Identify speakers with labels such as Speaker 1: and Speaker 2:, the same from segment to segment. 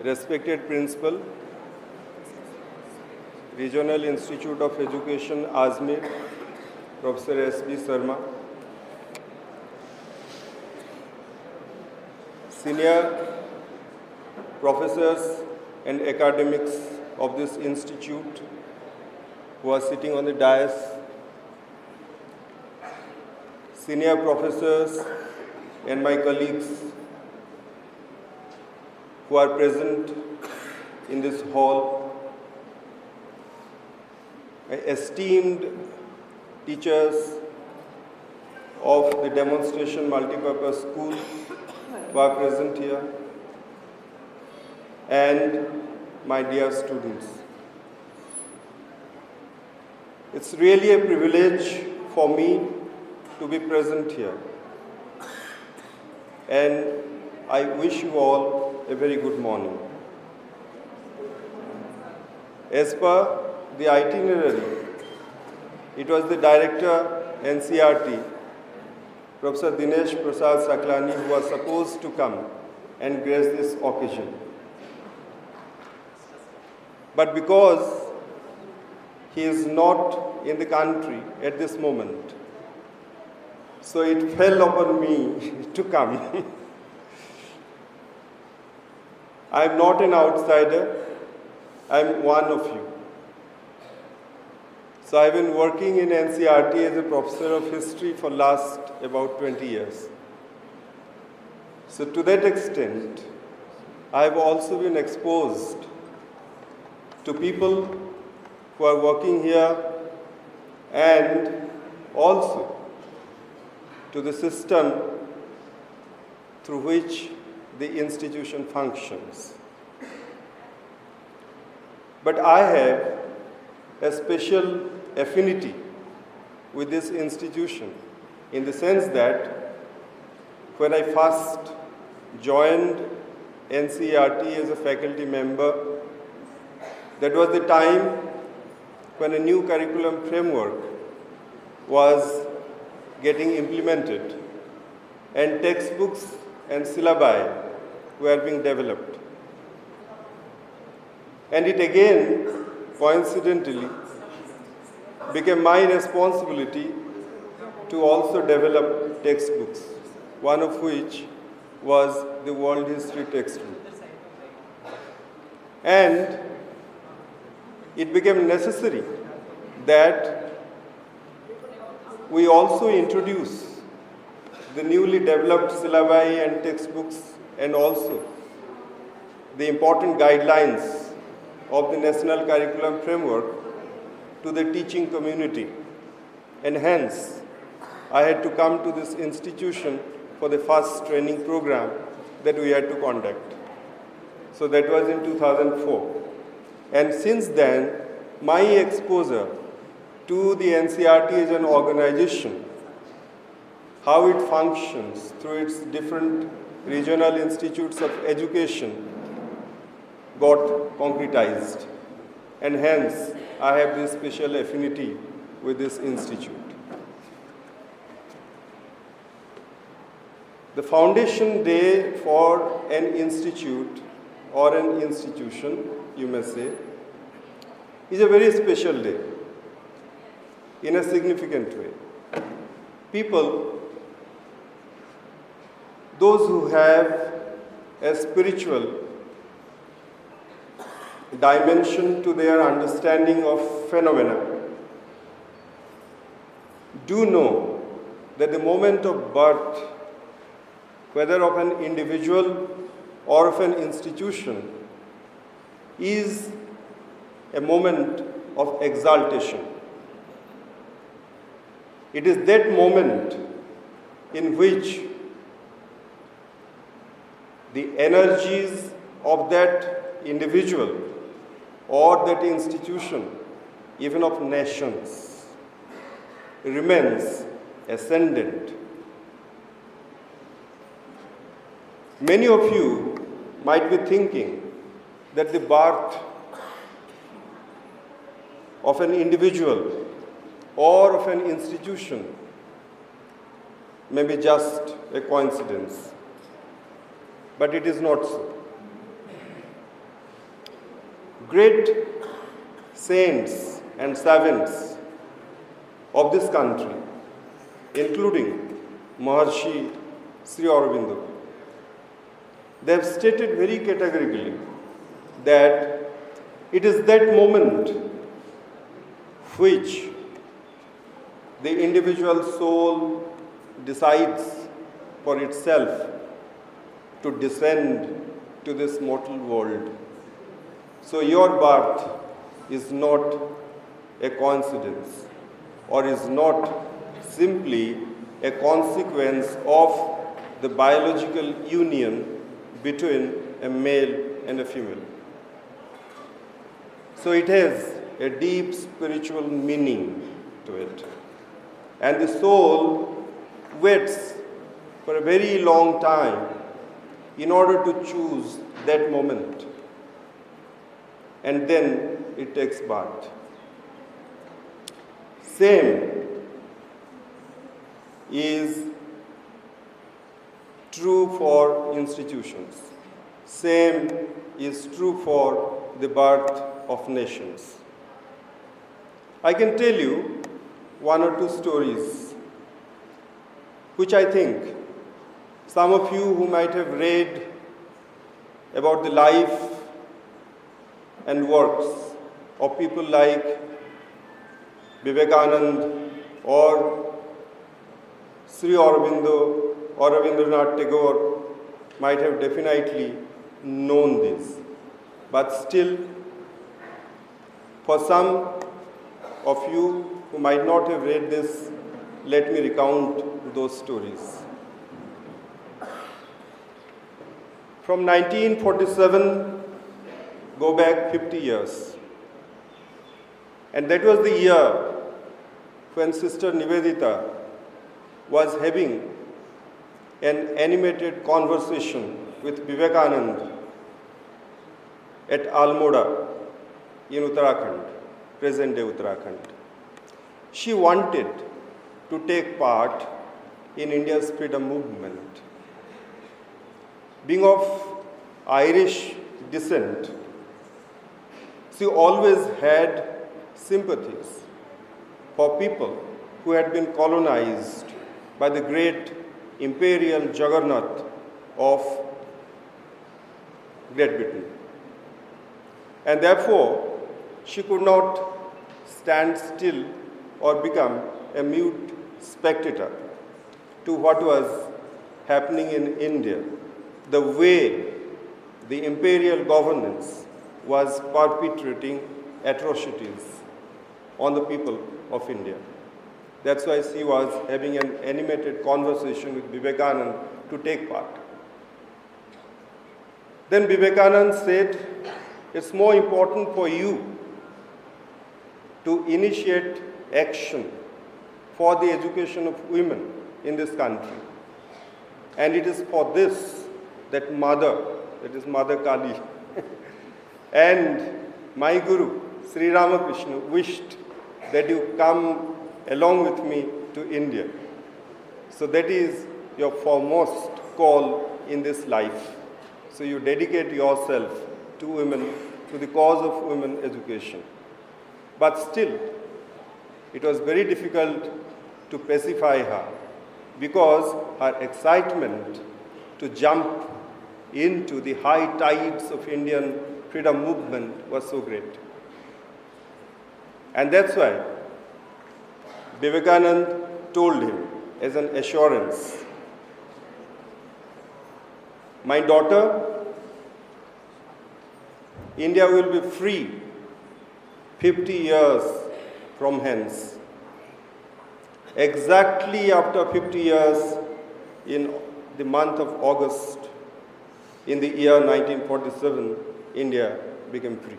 Speaker 1: respected Principal, Regional Institute of Education, Ajmer, Professor S.B. Sharma, senior professors and academics of this institute who are sitting on the dais, senior professors and my colleagues who are present in this hall, esteemed teachers of the demonstration multipurpose school who are present here, and my dear students. It's really a privilege for me to be present here, and I wish you all a very good morning. As per the itinerary, it was the Director, NCERT, Professor Dinesh Prasad Saklani, who was supposed to come and grace this occasion. But because he is not in the country at this moment, so it fell upon me to come. I am not an outsider, I am one of you. So I have been working in NCERT as a professor of history for last about 20 years. So to that extent, I have also been exposed to people who are working here and also to the system through which the institution functions. But I have a special affinity with this institution in the sense that when I first joined NCERT as a faculty member, that was the time when a new curriculum framework was getting implemented and textbooks and syllabi were being developed. And it again, coincidentally, became my responsibility to also develop textbooks, one of which was the World History textbook. And it became necessary that we also introduce the newly developed syllabi and textbooks and also the important guidelines of the National Curriculum Framework to the teaching community. And hence, I had to come to this institution for the first training program that we had to conduct. So that was in 2004. And since then, my exposure to the NCERT as an organization, how it functions through its different regional institutes of education, got concretized. And hence, I have this special affinity with this institute. The foundation day for an institute or an institution, you may say, is a very special day in a significant way. People, those who have a spiritual dimension to their understanding of phenomena, do know that the moment of birth, whether of an individual or of an institution, is a moment of exaltation. It is that moment in which the energies of that individual or that institution, even of nations, remains ascendant. Many of you might be thinking that the birth of an individual or of an institution may be just a coincidence, but it is not so. great saints and savants of this country, including Maharshi Sri Aurobindo. They have stated very categorically that it is that moment which the individual soul decides for itself to descend to this mortal world. So your birth is not a coincidence or is not simply a consequence of the biological union between a male and a female. So it has a deep spiritual meaning to it. And the soul waits for a very long time in order to choose that moment. And then it takes birth. Same is true for institutions. Same is true for the birth of nations. I can tell you one or two stories which I think some of you who might have read about the life and works of people like Vivekananda or Sri Aurobindo or Rabindranath Tagore might have definitely known this. But still, for some of you who might not have read this, let me recount those stories. From 1947, go back 50 years. And that was the year when Sister Nivedita was having an animated conversation with Vivekananda at Almora in Uttarakhand, present-day Uttarakhand. She wanted to take part in India's freedom movement. Being of Irish descent, she always had sympathies for people who had been colonized by the great imperial juggernaut of Great Britain. And therefore, she could not stand still or become a mute spectator to what was happening in India, the way the imperial governance was perpetrating atrocities on the people of India. That's why she was having an animated conversation with Vivekananda to take part. Then Vivekananda said, it's more important for you to initiate action for the education of women in this country. And it is for this that Mother Kali, and my Guru, Sri Ramakrishna, wished that you come along with me to India. So that is your foremost call in this life. So you dedicate yourself to women, to the cause of women education. But still, it was very difficult to pacify her because her excitement to jump into the high tides of Indian freedom movement was so great. And that's why Vivekananda told him as an assurance, my daughter, India will be free 50 years from hence. Exactly after 50 years, in the month of August, in the year 1947, India became free.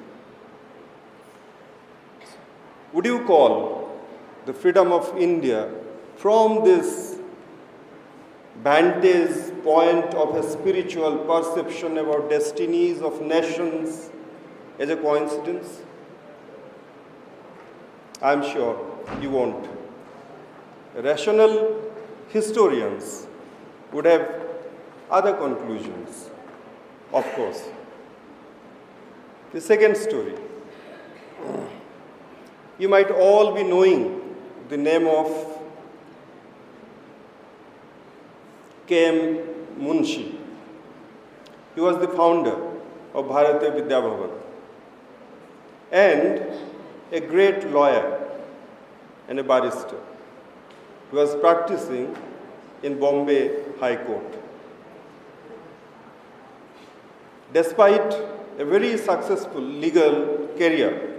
Speaker 1: Would you call the freedom of India from this vantage point of a spiritual perception about destinies of nations as a coincidence? I'm sure you won't. Rational historians would have other conclusions, of course. The second story. You might all be knowing the name of K.M. Munshi. He was the founder of Bharatiya Vidya Bhavan and a great lawyer and a barrister. He was practicing in Bombay High Court. Despite a very successful legal career,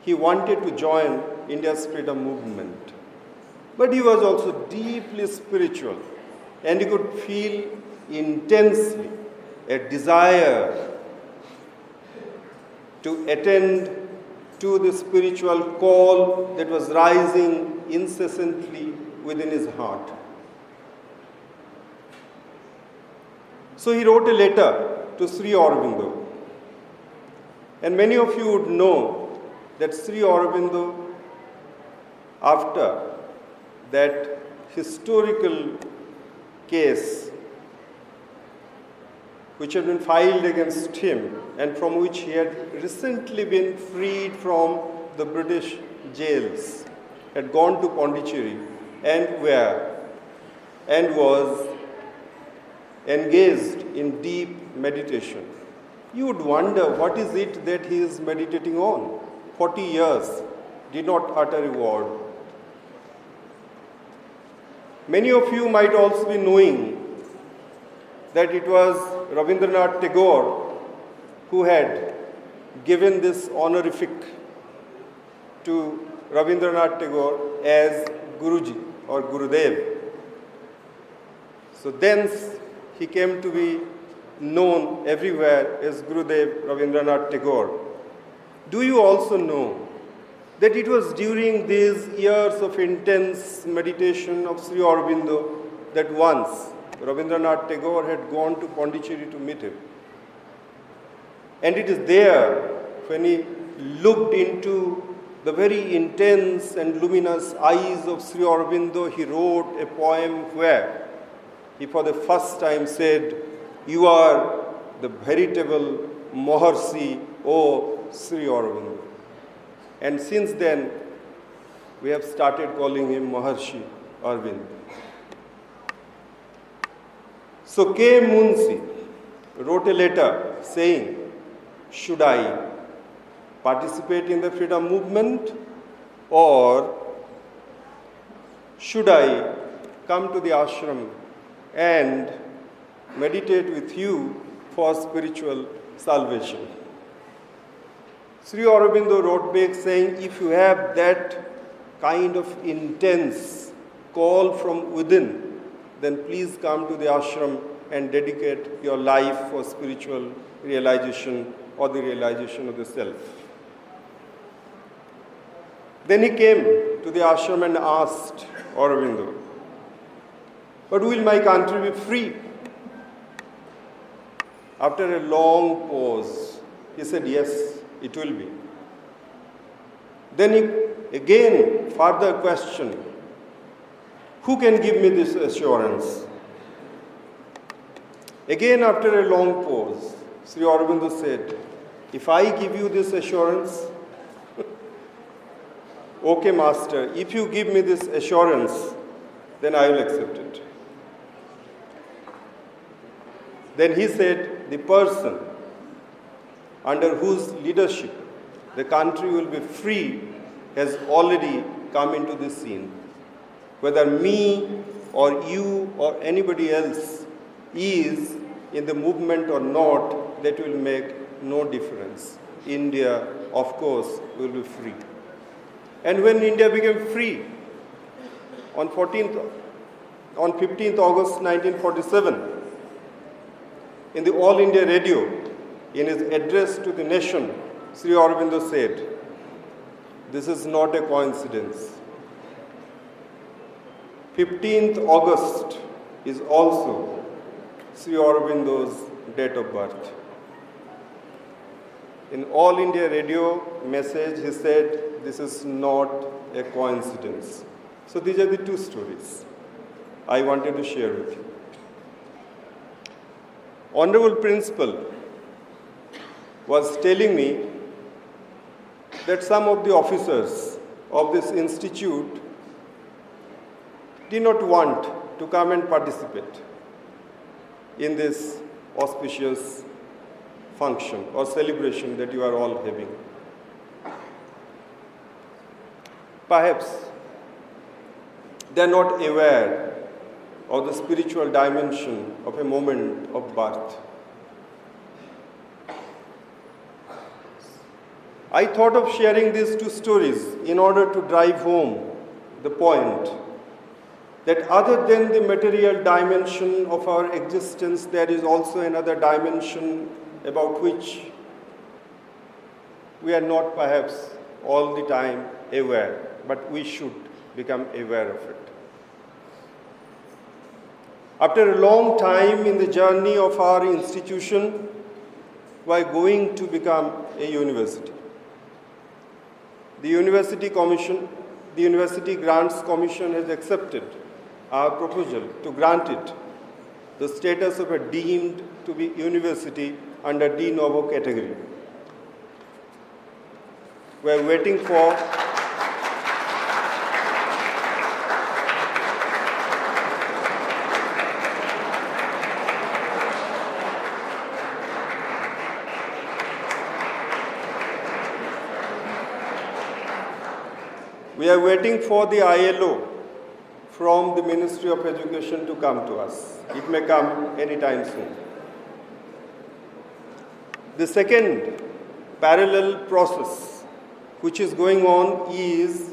Speaker 1: he wanted to join India's freedom movement. But he was also deeply spiritual, and he could feel intensely a desire to attend to the spiritual call that was rising incessantly within his heart. So he wrote a letter to Sri Aurobindo. And many of you would know that Sri Aurobindo, after that historical case which had been filed against him and from which he had recently been freed from the British jails, had gone to Pondicherry and was engaged in deep meditation. You would wonder, what is it that he is meditating on? 40 years, did not utter a word. Many of you might also be knowing that it was Rabindranath Tagore who had given this honorific to Rabindranath Tagore as Guruji or Gurudev. So thence he came to be known everywhere as Gurudev Rabindranath Tagore. Do you also know that it was during these years of intense meditation of Sri Aurobindo that once Rabindranath Tagore had gone to Pondicherry to meet him? And it is there, when he looked into the very intense and luminous eyes of Sri Aurobindo, he wrote a poem where he for the first time said, "You are the veritable Maharshi, O Sri Aurobindo." And since then, we have started calling him Maharshi Aurobindo. So K. Munshi wrote a letter saying, should I participate in the freedom movement, or should I come to the ashram and meditate with you for spiritual salvation? Sri Aurobindo wrote back saying, if you have that kind of intense call from within, then please come to the ashram and dedicate your life for spiritual realization or the realization of the self. Then he came to the ashram and asked Aurobindo, "But will my country be free?" After a long pause, he said, "Yes, it will be." Then he again further questioned, "Who can give me this assurance?" Again, after a long pause, Sri Aurobindo said, "If I give you this assurance, okay, Master, if you give me this assurance, then I will accept it." Then he said, the person under whose leadership the country will be free has already come into the scene. Whether me or you or anybody else is in the movement or not, that will make no difference. India, of course, will be free. And when India became free, on 15th August 1947, in the All India Radio, in his address to the nation, Sri Aurobindo said, "This is not a coincidence. 15th August is also Sri Aurobindo's date of birth." In All India Radio message, he said, "This is not a coincidence." So these are the two stories I wanted to share with you. Honorable Principal was telling me that some of the officers of this institute did not want to come and participate in this auspicious function or celebration that you are all having. Perhaps they are not aware of the spiritual dimension of a moment of birth. I thought of sharing these two stories in order to drive home the point that other than the material dimension of our existence, there is also another dimension about which we are not perhaps all the time aware, but we should become aware of it. After a long time in the journey of our institution, we are going to become a university. The University Grants Commission has accepted our proposal to grant it the status of a deemed to be university under de novo category. We are waiting for the ILO from the Ministry of Education to come to us. It may come anytime soon. The second parallel process which is going on is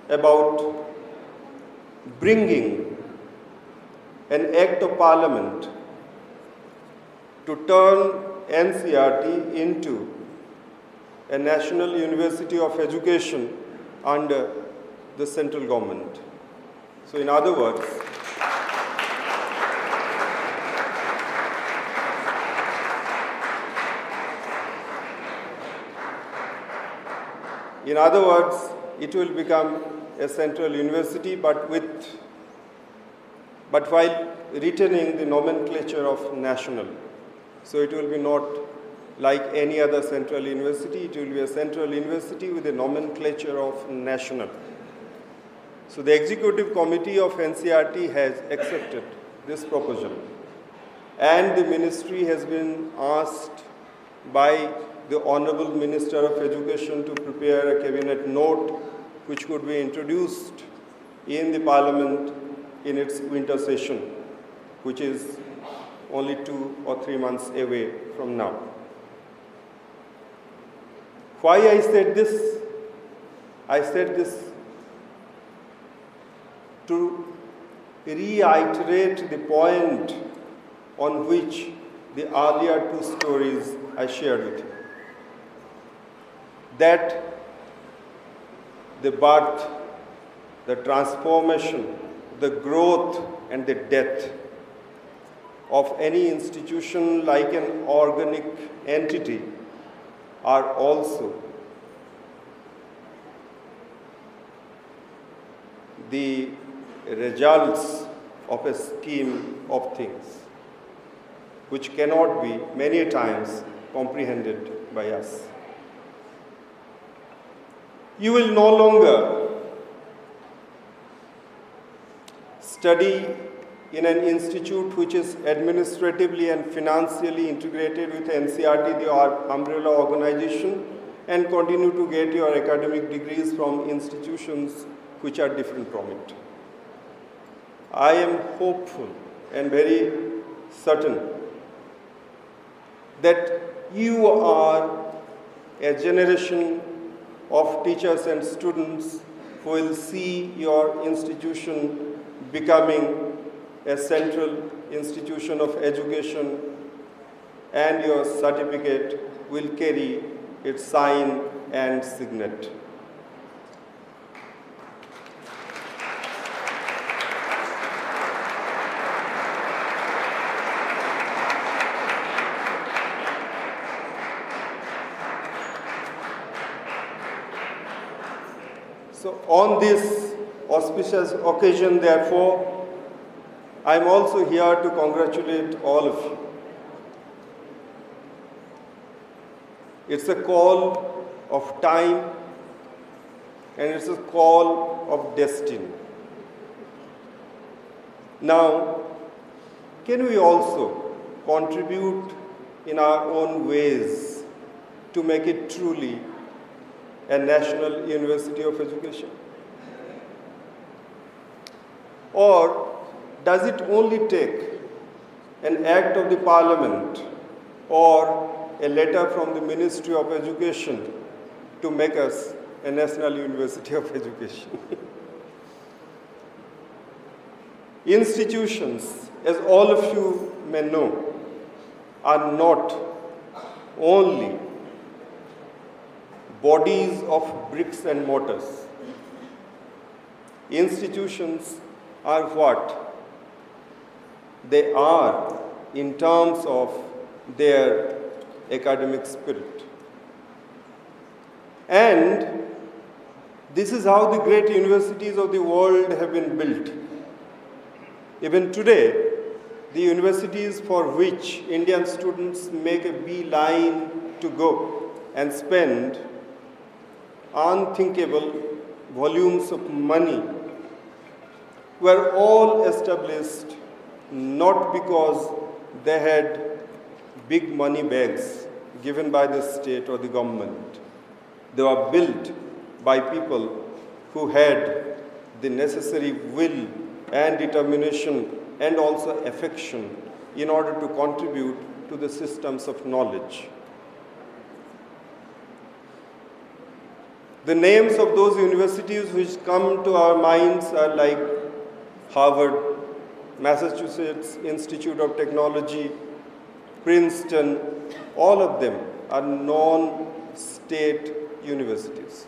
Speaker 1: about bringing an act of parliament to turn NCERT into a national university of education under the central government. So in other words, it will become a central university, but while retaining the nomenclature of national. So it will be not like any other central university, it will be a central university with a nomenclature of national. So the Executive Committee of NCERT has accepted this proposal, and the ministry has been asked by the Honorable Minister of Education to prepare a cabinet note which could be introduced in the Parliament in its winter session, which is only 2 or 3 months away from now. Why I said this? I said this to reiterate the point on which the earlier two stories I shared with you. That the birth, the transformation, the growth and the death of any institution like an organic entity are also the results of a scheme of things which cannot be many times comprehended by us. You will no longer study in an institute which is administratively and financially integrated with NCERT, the umbrella organization, and continue to get your academic degrees from institutions which are different from it. I am hopeful and very certain that you are a generation of teachers and students who will see your institution becoming a central institution of education, and your certificate will carry its sign and signet. So on this auspicious occasion, therefore, I am also here to congratulate all of you. It's a call of time and it's a call of destiny. Now, can we also contribute in our own ways to make it truly a national university of education? Or does it only take an act of the Parliament or a letter from the Ministry of Education to make us a national university of education? Institutions, as all of you may know, are not only bodies of bricks and mortars. Institutions are what? They are in terms of their academic spirit. And this is how the great universities of the world have been built. Even today, the universities for which Indian students make a beeline to go and spend unthinkable volumes of money were all established not because they had big money bags given by the state or the government. They were built by people who had the necessary will and determination and also affection in order to contribute to the systems of knowledge. The names of those universities which come to our minds are like Harvard, Massachusetts Institute of Technology, Princeton. All of them are non-state universities.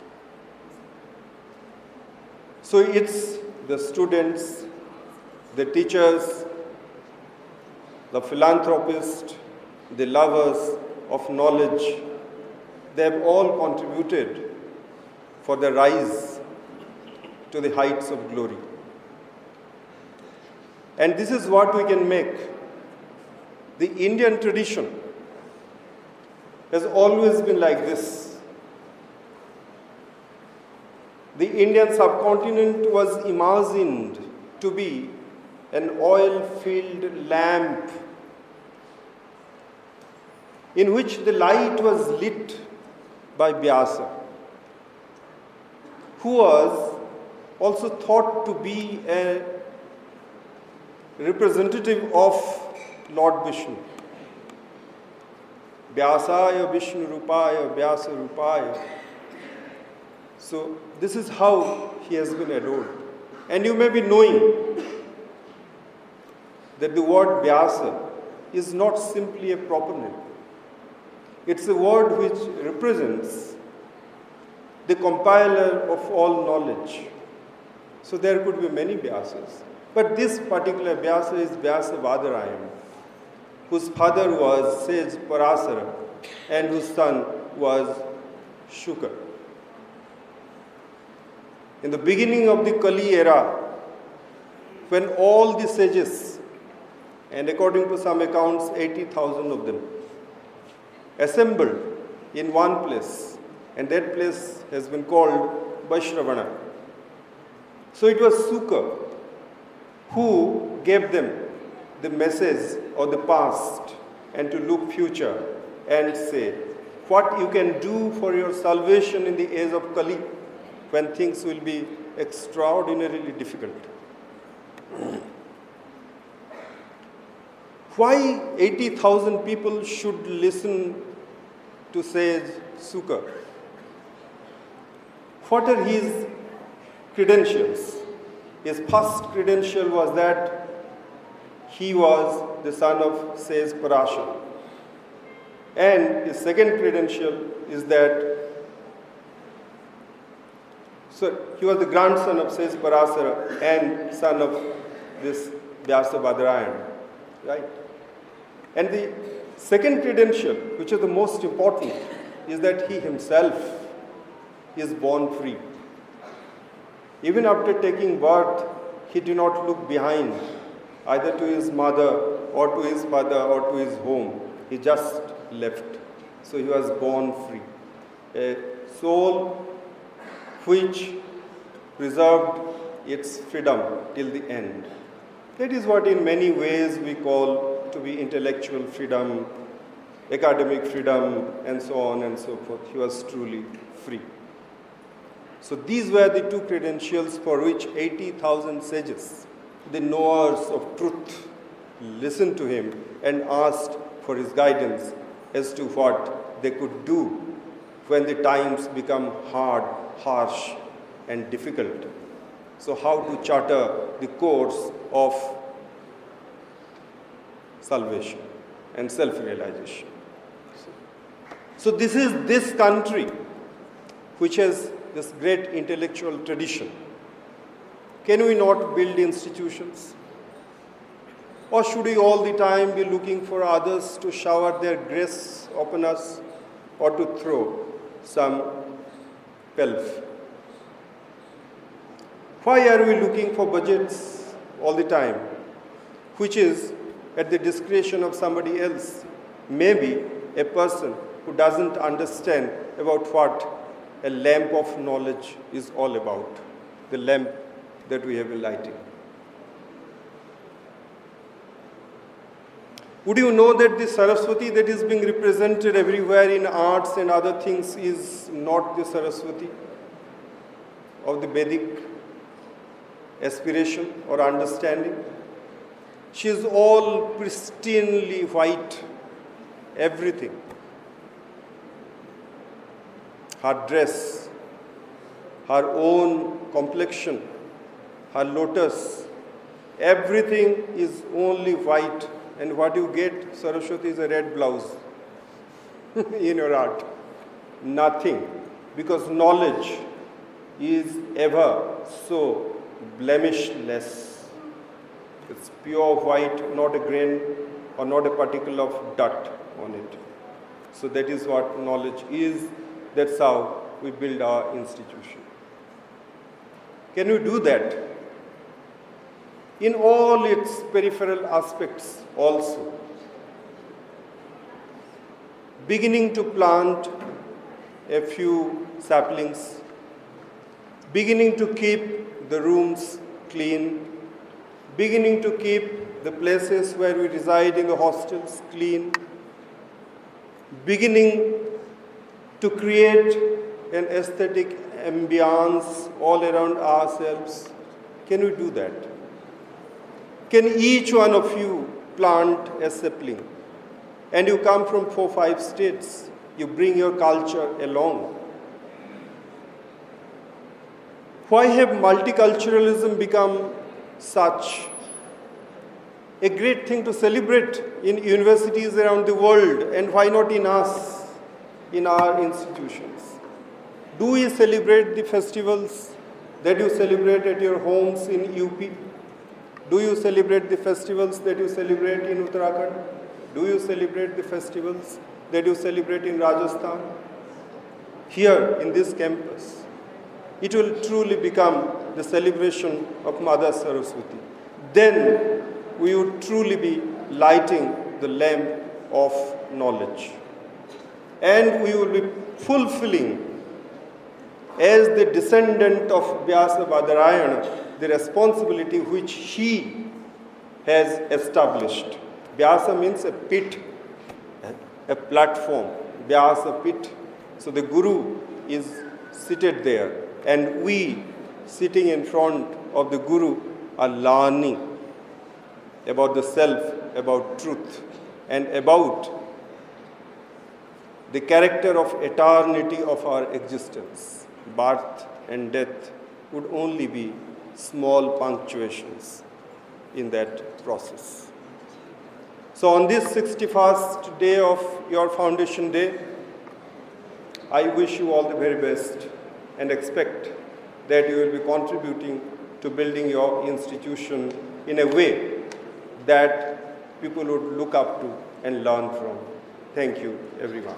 Speaker 1: So it's the students, the teachers, the philanthropists, the lovers of knowledge, they have all contributed for the rise to the heights of glory. And this is what we can make. The Indian tradition has always been like this. The Indian subcontinent was imagined to be an oil-filled lamp in which the light was lit by Vyasa, who was also thought to be a representative of Lord Vishnu. Vyasaya Vishnu Rupaya Vyasa Rupaya. So this is how he has been adored. And you may be knowing that the word Vyasa is not simply a proper name. It's a word which represents the compiler of all knowledge. So there could be many Vyasas. But this particular Vyasa is Vyasa Vadarayana, whose father was sage Parasara and whose son was Shuka. In the beginning of the Kali era, when all the sages, and according to some accounts 80,000 of them, assembled in one place, and that place has been called Vaishravana. So it was Suka who gave them the message of the past and to look future and say what you can do for your salvation in the age of Kali when things will be extraordinarily difficult. Why 80,000 people should listen to sage Suka? What are his credentials? His first credential was that he was the son of sage Parashara. And his second credential is that he was the grandson of sage Parasara and son of this Vyasa Vadarayana, right? And the second credential, which is the most important, is that he himself is born free. Even after taking birth, he did not look behind, either to his mother or to his father or to his home. He just left. So he was born free. A soul which preserved its freedom till the end. That is what in many ways we call to be intellectual freedom, academic freedom, and so on and so forth. He was truly free. So these were the two credentials for which 80,000 sages, the knowers of truth, listened to him and asked for his guidance as to what they could do when the times become hard, harsh, and difficult. So how to charter the course of salvation and self-realization. So this is this country which has this great intellectual tradition. Can we not build institutions? Or should we all the time be looking for others to shower their grace upon us or to throw some pelf? Why are we looking for budgets all the time, which is at the discretion of somebody else? Maybe a person who doesn't understand about what a lamp of knowledge is all about, the lamp that we have been lighting. Would you know that the Saraswati that is being represented everywhere in arts and other things is not the Saraswati of the Vedic aspiration or understanding? She is all pristinely white, everything. Her dress, her own complexion, her lotus, everything is only white. And what you get, Saraswati, is a red blouse in your art. Nothing. Because knowledge is ever so blemishless. It's pure white, not a grain or not a particle of dirt on it. So that is what knowledge is. That's how we build our institution. Can we do that? In all its peripheral aspects also. Beginning to plant a few saplings, beginning to keep the rooms clean, beginning to keep the places where we reside in the hostels clean, beginning to create an aesthetic ambience all around ourselves. Can we do that? Can each one of you plant a sapling? And you come from 4-5 states. You bring your culture along. Why have multiculturalism become such a great thing to celebrate in universities around the world? And why not in us, in our institutions? Do we celebrate the festivals that you celebrate at your homes in UP? Do you celebrate the festivals that you celebrate in Uttarakhand? Do you celebrate the festivals that you celebrate in Rajasthan? Here, in this campus, it will truly become the celebration of Mother Saraswati. Then we would truly be lighting the lamp of knowledge. And we will be fulfilling, as the descendant of Vyasa Badarayana, the responsibility which he has established. Vyasa means a pit, a platform. Vyasa pit. So the Guru is seated there, and we sitting in front of the Guru are learning about the self, about truth, and about the character of eternity of our existence. Birth and death would only be small punctuations in that process. So on this 61st day of your foundation day, I wish you all the very best and expect that you will be contributing to building your institution in a way that people would look up to and learn from. Thank you, everyone.